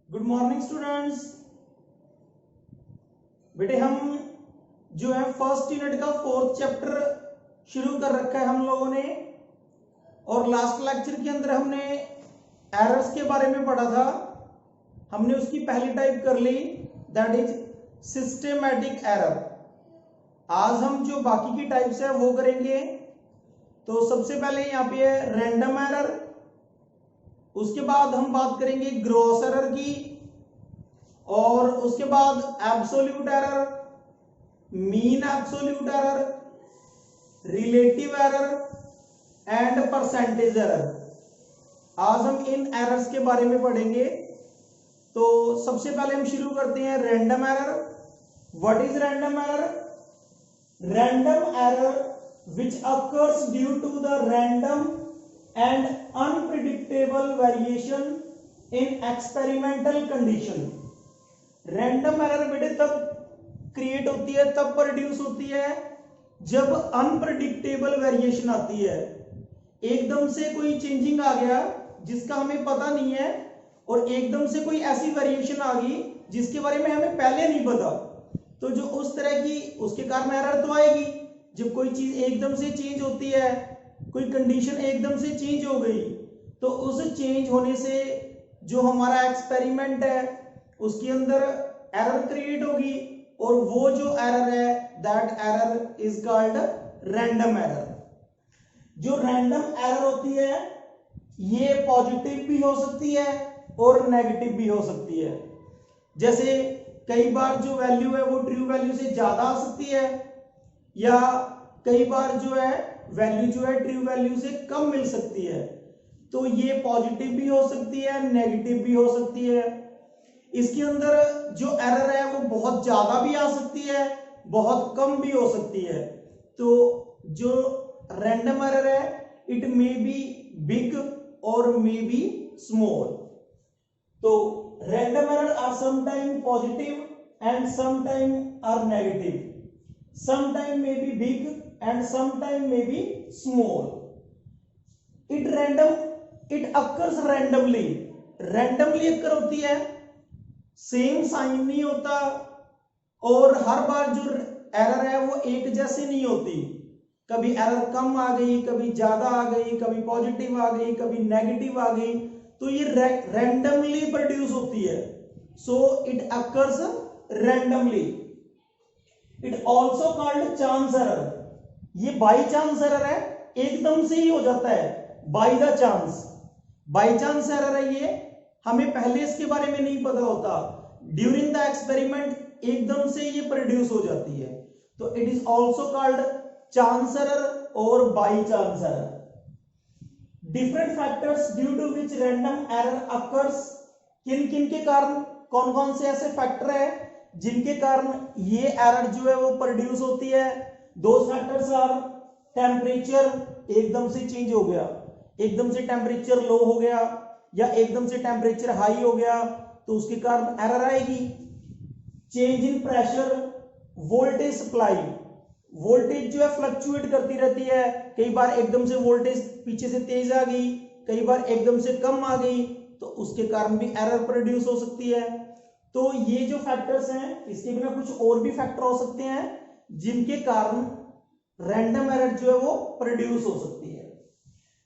Good morning students. बेटे हम जो है फर्स्ट यूनिट का 4th चैप्टर शुरू कर रखा है हम लोगों ने, और लास्ट लेक्चर के अंदर हमने एरर्स के बारे में पढ़ा था। हमने उसकी पहली टाइप कर ली, दैट इज सिस्टेमैटिक एरर। आज हम जो बाकी की टाइप्स है वो करेंगे। तो सबसे पहले यहाँ पे है रैंडम एरर, उसके बाद हम बात करेंगे ग्रॉस एरर की, और उसके बाद absolute error, mean absolute error, relative error and percentage error. आज हम इन एरर्स के बारे में पढ़ेंगे। तो सबसे पहले हम शुरू करते हैं random error. What is random error? Random error which occurs due to the random and unpredictable variation in experimental condition। Random error बेटे तब क्रिएट होती है, तब प्रोड्यूस होती है जब अनप्रेडिक्टेबल वेरिएशन आती है। एकदम से कोई चेंजिंग आ गया जिसका हमें पता नहीं है, और एकदम से कोई ऐसी वेरिएशन आ गई जिसके बारे में हमें पहले नहीं पता। तो जो उस तरह की, उसके कारण एरर तो आएगी। जब कोई चीज एकदम से चेंज होती है, कोई कंडीशन एकदम से चेंज हो गई, तो उस चेंज होने से जो हमारा एक्सपेरिमेंट है उसके अंदर एरर क्रिएट होगी, और वो जो एरर है that error is called random error. जो रैंडम एरर होती है ये पॉजिटिव भी हो सकती है और नेगेटिव भी हो सकती है। जैसे कई बार जो वैल्यू है वो ट्रू वैल्यू से ज्यादा आ सकती है, या कई बार जो है वैल्यू जो है ट्रू वैल्यू से कम मिल सकती है। तो ये पॉजिटिव भी हो सकती है, नेगेटिव भी हो सकती है। इसके अंदर जो एरर है वो बहुत ज्यादा भी आ सकती है, बहुत कम भी हो सकती है। तो जो रैंडम एरर है इट मे बी बिग और मे बी स्मॉल। तो random error are sometime positive and sometime are negative, sometime may be big and sometime may be small. It occurs randomly occur होती है, same sign नहीं होता, और हर बार जो error है वो एक जैसे नहीं होती। कभी एरर कम आ गई, कभी ज्यादा आ गई, कभी पॉजिटिव आ गई, कभी नेगेटिव आ गई। तो ये रैंडमली प्रोड्यूस होती है। So it occurs randomly. It also called chance error. ये बाई चांस एरर है, एकदम से ही हो जाता है, by the chance. By chance error है ये, हमें पहले इसके बारे में नहीं पता होता, ड्यूरिंग द एक्सपेरिमेंट एकदम से ये प्रोड्यूस हो जाती है। तो it is also called chance error और by chance error. Different factors due to which random error occurs. किन किन के कारण, कौन कौन से ऐसे फैक्टर है जिनके कारण ये एरर जो है वो प्रोड्यूस होती है? दो फैक्टर्स आर टेम्परेचर, एकदम से चेंज हो गया, एकदम से टेम्परेचर लो हो गया या एकदम से टेम्परेचर हाई हो गया, तो उसके कारण एरर आएगी। Change in pressure, voltage supply, voltage जो है फ्लक्चुएट करती रहती है। कई बार एकदम से वोल्टेज पीछे से तेज आ गई, कई बार एकदम से कम आ गई, तो उसके कारण भी एरर प्रोड्यूस हो सकती है। तो ये जो फैक्टर्स हैं, इसके बिना कुछ और भी फैक्टर हो सकते हैं जिनके कारण रैंडम एरर जो है वो प्रोड्यूस हो सकती है।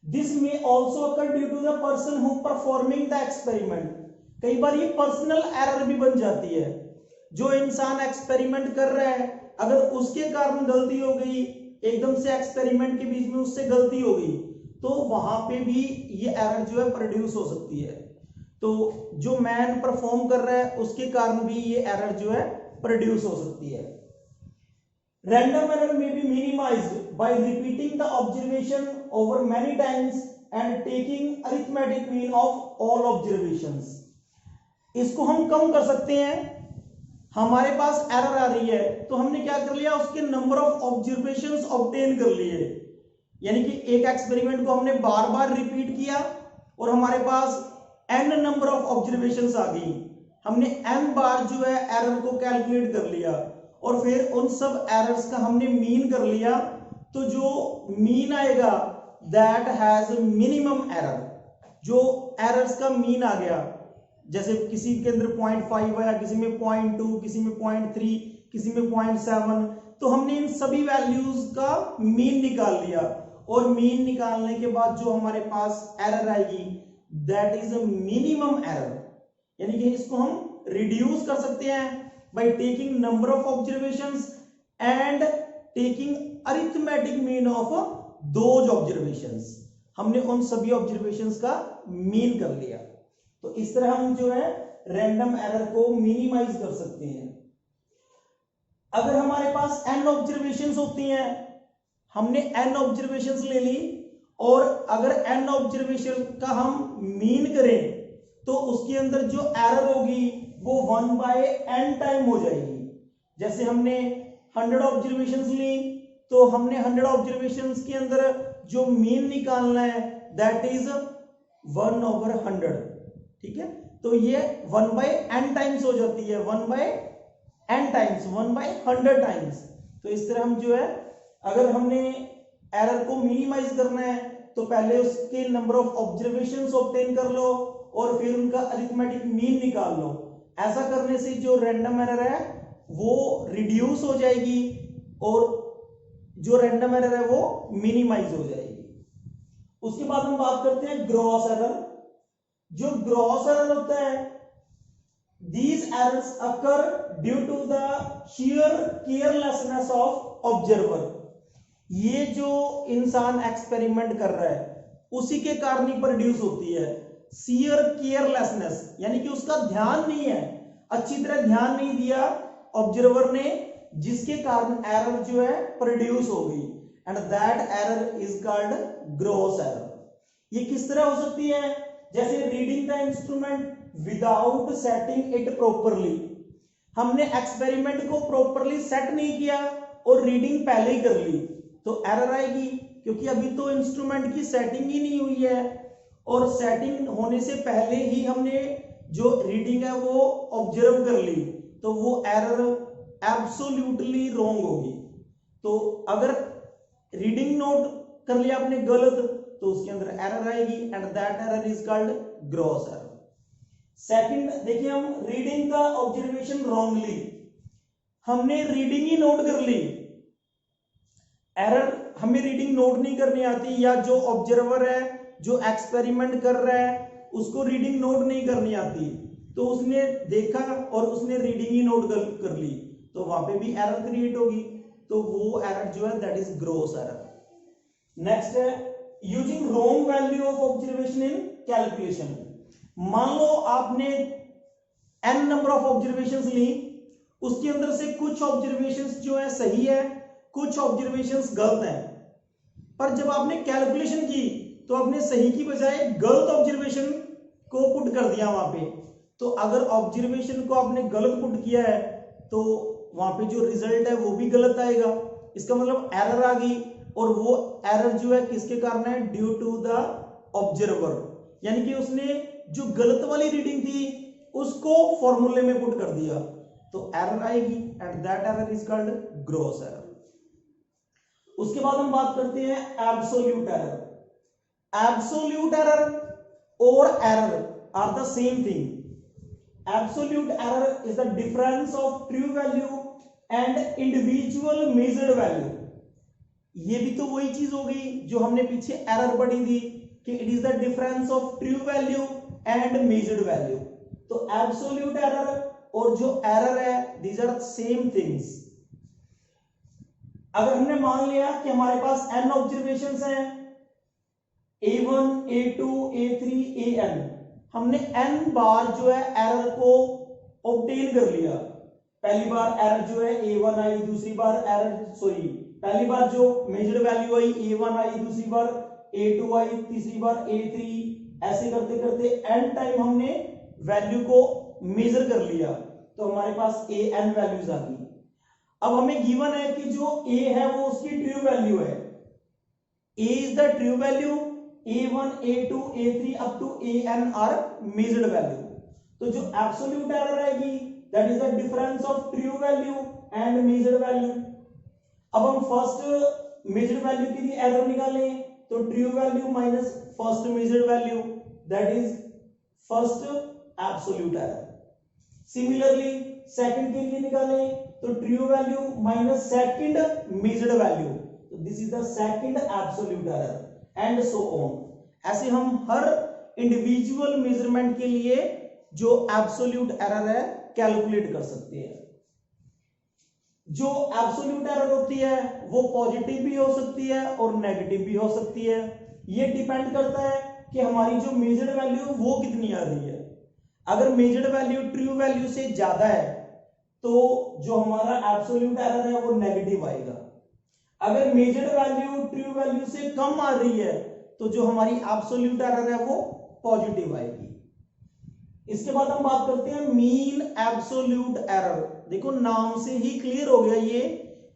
This may also occur due to the person who performing the experiment. कई बार ये पर्सनल एरर भी बन जाती है। जो इंसान एक्सपेरिमेंट कर रहा है, अगर उसके कारण गलती हो गई, एकदम से एक्सपेरिमेंट के बीच में उससे गलती हो गई, तो वहां पे भी ये एरर जो है प्रोड्यूस हो सकती है। तो जो मैन परफॉर्म कर रहा है उसके कारण भी ये एरर जो है प्रोड्यूस हो सकती है। Random error may be minimised by repeating the observation over many times and taking arithmetic mean of all observations. इसको हम कम कर सकते हैं। हमारे पास एरर आ रही है तो हमने क्या कर लिया, उसके नंबर ऑफ ऑब्जर्वेशंस ऑब्टेन कर लिए। यानी कि एक एक्सपेरिमेंट को हमने बार बार रिपीट किया और हमारे पास n नंबर ऑफ ऑब्जर्वेशंस आ गई। हमने n बार जो है एरर को कैलकुलेट कर लिया, और फिर उन सब एरर्स का हमने मीन कर लिया। तो जो मीन आएगा दैट हैज मिनिमम एरर। जो एरर्स का मीन आ गया जैसे किसी के अंदर 0.5 आया, किसी में 0.2, किसी में 0.3, किसी में 0.7, तो हमने इन सभी वैल्यूज का मीन निकाल लिया और मीन निकालने के बाद जो हमारे पास एरर आएगी that is a minimum error, यानी कि इसको हम रिड्यूस कर सकते हैं by taking number of observations and taking arithmetic mean of those observations. हमने उन सभी ऑब्जर्वेशंस का मीन कर लिया, तो इस तरह हम जो है रैंडम एरर को मिनिमाइज कर सकते हैं। अगर हमारे पास n ऑब्जर्वेशंस होती हैं, हमने n ऑब्जर्वेशंस ले ली और अगर n ऑब्जर्वेशन का हम मीन करें तो उसके अंदर जो एरर होगी वो 1/n टाइम हो जाएगी। जैसे हमने 100 ऑब्जर्वेशंस ली तो हमने 100 ऑब्जर्वेशंस के अंदर जो मीन निकालना है दैट इज 1/100, ठीक है। तो ये 1/n टाइम्स हो जाती है, 1/n टाइम्स, 1/100 टाइम्स। तो इस तरह हम जो है अगर हमने एरर को मिनिमाइज करना है तो पहले उसके नंबर ऑफ ऑब्जर्वेशंस ऑब्टेन कर लो और फिर उनका अरिथमेटिक मीन निकाल लो। ऐसा करने से जो रैंडम एरर है वो रिड्यूस हो जाएगी और जो रैंडम एरर है वो मिनिमाइज हो जाएगी। उसके बाद हम बात करते हैं ग्रॉस एरर। जो ग्रॉस एरर होता है, these errors occur due to the sheer carelessness of observer। ये जो इंसान एक्सपेरिमेंट कर रहा है उसी के कारण ही प्रोड्यूस होती है। sheer carelessness यानी कि उसका ध्यान नहीं है, अच्छी तरह ध्यान नहीं दिया ऑब्जर्वर ने, जिसके कारण एरर जो है प्रोड्यूस हो गई, and that error is called gross error. ये किस तरह हो सकती है? जैसे reading the instrument without setting it properly, हमने एक्सपेरिमेंट को प्रॉपरली सेट नहीं किया और रीडिंग पहले ही कर ली तो एरर आएगी, क्योंकि अभी तो इंस्ट्रूमेंट की सेटिंग ही नहीं हुई है और सेटिंग होने से पहले ही हमने जो रीडिंग है वो ऑब्जर्व कर ली, तो वो एरर एब्सोल्युटली रॉन्ग होगी। तो अगर रीडिंग नोट कर लिया आपने गलत तो उसके अंदर एरर आएगी, and that error is called gross error. Second देखिए, हम रीडिंग का ऑब्जर्वेशन रॉन्गली, हमने रीडिंग ही नोट कर ली, एरर हमें रीडिंग नोट नहीं करनी आती, या जो ऑब्जर्वर है जो एक्सपेरिमेंट कर रहा है उसको रीडिंग नोट नहीं करनी आती, तो उसने देखा और उसने रीडिंग ही नोट कर ली तो वहां पे भी एरर क्रिएट होगी, तो वो एरर जो है that is gross error. Next है using wrong value of observation in calculation. मान लो आपने n नंबर ऑफ ऑब्जर्वेशंस ली, उसके अंदर से कुछ ऑब्जर्वेशंस जो है सही है, कुछ ऑब्जर्वेशंस गलत हैं, पर जब आपने कैलकुलेशन की तो आपने सही की बजाय गलत ऑब्जर्वेशन को पुट कर दिया वहां पे। तो अगर ऑब्जर्वेशन को आपने गलत पुट किया है तो वहां पे जो रिजल्ट है वो भी गलत आएगा, इसका मतलब एरर आ गई, और वो एरर जो है किसके कारण है? ड्यू टू द ऑब्जर्वर, यानी कि उसने जो गलत वाली रीडिंग थी उसको फॉर्मूले में पुट कर दिया तो एरर आएगी, and that error is called gross error. उसके बाद हम बात करते हैं एब्सोल्यूट एरर। एब्सोल्यूट एरर और error are the same thing. Absolute error is the difference of true value and individual measured value। ये भी तो वही चीज हो गई जो हमने पीछे एरर पढ़ी थी कि it is the difference of true value and measured value. तो एब्सोल्यूट एरर और जो एरर है दीज आर सेम थिंग्स। अगर हमने मान लिया कि हमारे पास n ऑब्जर्वेशंस हैं, A1, A2, A3, AN, हमने n बार जो है एरर को ऑब्टेन कर लिया। पहली बार एरर जो है A1 आई, दूसरी बार पहली बार जो मेजर्ड वैल्यू आई A1 आई, दूसरी बार A2 आई, तीसरी बार A3, ऐसे करते करते n टाइम हमने वैल्यू को मेजर कर लिया तो हमारे पास AN वैल्यूज आ गई। अब हमें गिवन है कि जो A है वो उसकी ट्रू वैल्यू है, A is the true value, A1, A2, A3 up to AN are measured value। तो जो एब्सोल्यूट एरर आएगी that is the difference of true value and measured value. अब हम फर्स्ट मेजर्ड वैल्यू के लिए error निकालें तो true value minus first measured value that is first absolute error. Similarly second के लिए निकालें तो true value minus second measured value, तो this is the second absolute error and so on. ऐसे हम हर इंडिविजुअल मेजरमेंट के लिए जो एब्सोल्यूट एरर है कैलकुलेट कर सकते हैं। जो एब्सोल्यूट एरर होती है वो पॉजिटिव भी हो सकती है और नेगेटिव भी हो सकती है। ये डिपेंड करता है कि हमारी जो मेजर्ड वैल्यू वो कितनी आ रही है। अगर मेजर्ड वैल्यू ट्रू वैल्यू से ज्यादा है तो जो हमारा एब्सोल्यूट एरर है वो नेगेटिव आएगा। अगर मेजर्ड वैल्यू ट्रू वैल्यू से कम आ रही है तो जो हमारी एब्सोल्यूट एरर है वो पॉजिटिव आएगी। इसके बाद हम बात करते हैं मीन एब्सोल्यूट एरर। देखो नाम से ही क्लियर हो गया ये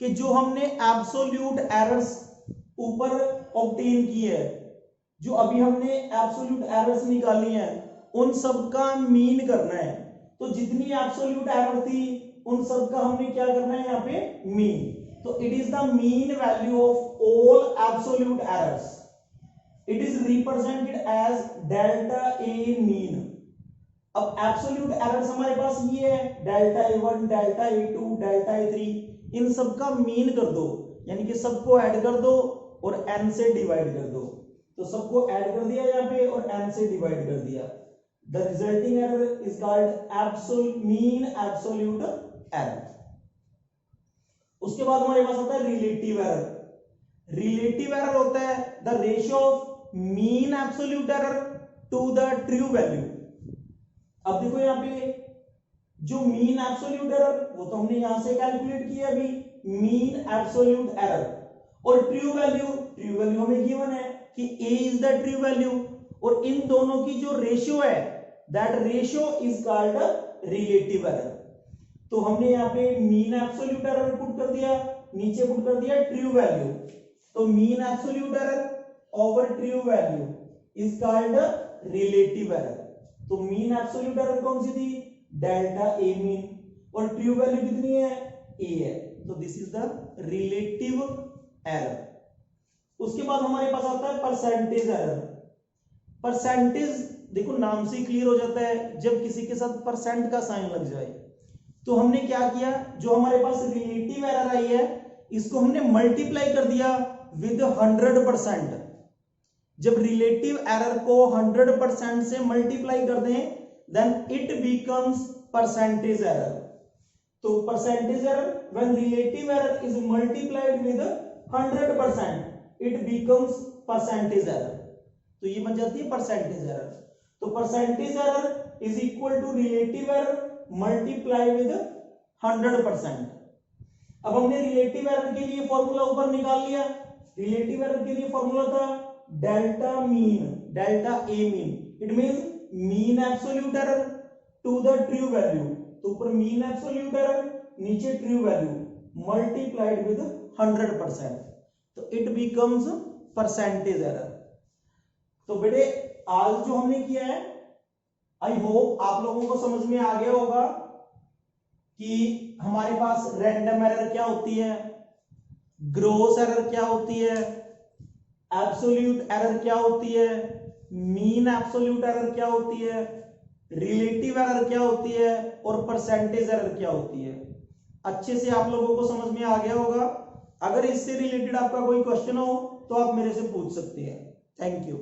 कि जो हमने एब्सोल्यूट एरर्स ऊपर ऑब्टेन की है, जो अभी हमने एब्सोल्यूट एरर्स निकाली हैं उन सब का मीन करना है। तो जितनी एब्सोल्यूट एरर थी उन सब का हमने क्या करना है यहाँ पे मीन। तो it is the mean value of all absolute errors. It is represented as delta A mean. अब एब्सोल्यूट एरर्स हमारे पास ये है delta A one, delta A two, delta ए3, इन सब का मीन कर दो, यानी कि सबको ऐड कर दो और n से डिवाइड कर दो। तो सबको ऐड कर दिया यहाँ पे और n से डिवाइड कर दिया। The resulting error is called mean absolute error. उसके बाद हमारे पास आता है रिलेटिव एरर। रिलेटिव एरर होता है the ratio of mean absolute error to the true value. अब देखो यहाँ पे जो मीन एब्सोल्यूट एरर वो तो हमने यहां से कैलकुलेट किया अभी, मीन एब्सोल्यूट एरर, और ट्रू वैल्यू हमें गिवन है कि a is the true value, और इन दोनों की जो रेशियो है that ratio is called relative error. तो हमने यहाँ पे मीन एब्सोल्यूट एरर पुट कर दिया, नीचे पुट कर दिया ट्रू वैल्यू। तो mean absolute error over true value is called relative error. तो मीन एब्सोल्यूट एरर कौन सी थी, डेल्टा ए मीन, और ट्रू वैल्यू कितनी है, ए है। तो this is the relative error. उसके बाद हमारे पास आता है परसेंटेज एरर। परसेंटेज देखो नाम से क्लियर हो जाता है, जब किसी के साथ परसेंट का साइन लग जाए। तो हमने क्या किया, जो हमारे पास रिलेटिव एरर आई है इसको हमने मल्टीप्लाई कर दिया विद 100%। जब रिलेटिव एरर को 100% से मल्टीप्लाई कर दें then it becomes percentage error. तो percentage error when relative error is multiplied with 100% it becomes percentage error. तो ये बन जाती है परसेंटेज एरर। तो percentage error is equal to relative error multiply with 100%। अब हमने रिलेटिव एरर के लिए फॉर्मूला ऊपर निकाल लिया। रिलेटिव एरर के लिए फॉर्मूला था delta mean, delta A mean, it means mean absolute error to the true value. तो ऊपर मीन एब्सोल्यूट एरर, नीचे ट्रू वैल्यू मल्टीप्लाइड विद 100%, तो इट बिकम्स परसेंटेज एरर। तो बेटे आज जो हमने किया है आई होप आप लोगों को समझ में आ गया होगा कि हमारे पास रैंडम एरर क्या होती है, ग्रोस एरर क्या होती है, एब्सोल्यूट एरर क्या होती है, मीन एब्सोल्यूट एरर क्या होती है, रिलेटिव एरर क्या होती है और परसेंटेज एरर क्या होती है। अच्छे से आप लोगों को समझ में आ गया होगा। अगर इससे रिलेटेड आपका कोई क्वेश्चन हो तो आप मेरे से पूछ सकते हैं। Thank you.